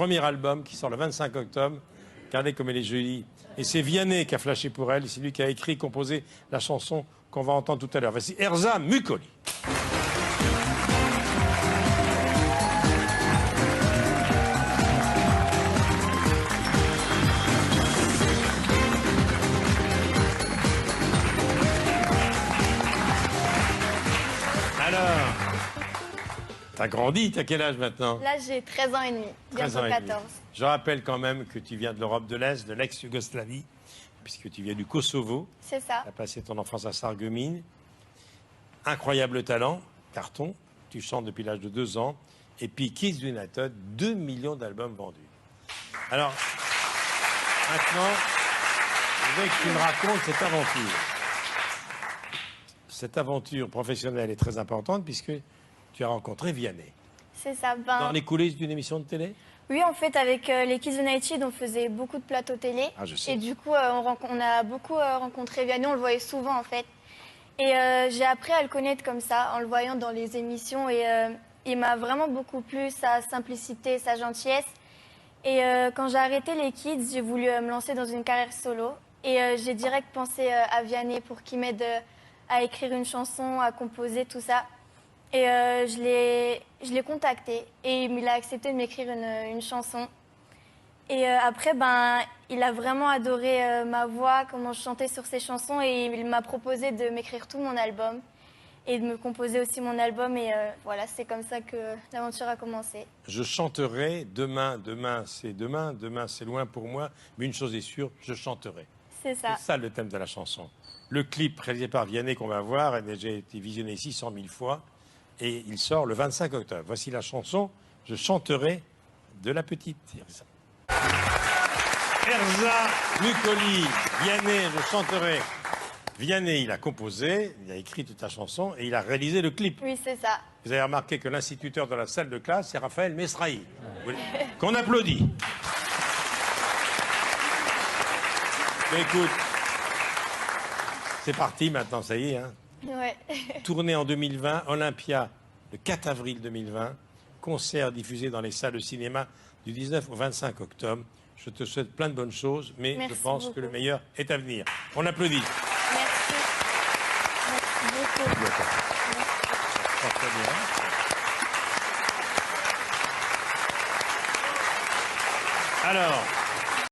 premier album qui sort le 25 octobre. Regardez comme elle est jolie. Et c'est Vianney qui a flashé pour elle. C'est lui qui a écrit et composé la chanson qu'on va entendre tout à l'heure. Voici Erza Mukoli. Alors, t'as grandi, t'as quel âge maintenant? Là, j'ai 13 ans et demi, bientôt 14. Je rappelle quand même que tu viens de l'Europe de l'Est, de l'ex-Yougoslavie, puisque tu viens du Kosovo. C'est ça. Tu as passé ton enfance à Sarreguemines. Incroyable talent, carton. Tu chantes depuis l'âge de 2 ans. Et puis Kids United, 2 millions d'albums vendus. Alors, maintenant, je voudrais que tu me racontes cette aventure. Cette aventure professionnelle est très importante puisque tu as rencontré Vianney. C'est ça. Dans les coulisses d'une émission de télé? Oui, en fait, avec les Kids United, on faisait beaucoup de plateaux télé. Ah, je sais. Et du coup, on a beaucoup rencontré Vianney, on le voyait souvent, en fait. Et j'ai appris à le connaître comme ça, en le voyant dans les émissions. Et il m'a vraiment beaucoup plu, sa simplicité, sa gentillesse. Et quand j'ai arrêté les Kids, j'ai voulu me lancer dans une carrière solo. Et j'ai direct pensé à Vianney pour qu'il m'aide à écrire une chanson, à composer, tout ça. Et je l'ai contacté et il a accepté de m'écrire une chanson. Et après, il a vraiment adoré ma voix, comment je chantais sur ses chansons et il m'a proposé de m'écrire tout mon album et de me composer aussi mon album. Et voilà, c'est comme ça que l'aventure a commencé. Je chanterai demain, demain c'est loin pour moi, mais une chose est sûre, je chanterai. C'est ça. C'est ça le thème de la chanson. Le clip réalisé par Vianney qu'on va voir a déjà été visionné 600 000 fois et il sort le 25 octobre. Voici la chanson « Je chanterai » de la petite Erza. Erza Mukoli, Vianney, je chanterai. Vianney, il a composé, il a écrit toute la chanson et il a réalisé le clip. Oui, c'est ça. Vous avez remarqué que l'instituteur de la salle de classe, c'est Raphaël Mesrahi. Qu'on applaudit. Mais écoute, c'est parti maintenant, ça y est. Hein. Ouais. Tournée en 2020, Olympia, le 4 avril 2020. Concert diffusé dans les salles de cinéma du 19 au 25 octobre. Je te souhaite plein de bonnes choses, mais Merci je pense beaucoup. que le meilleur est à venir. On applaudit. Merci. Merci beaucoup. Très bien. Alors,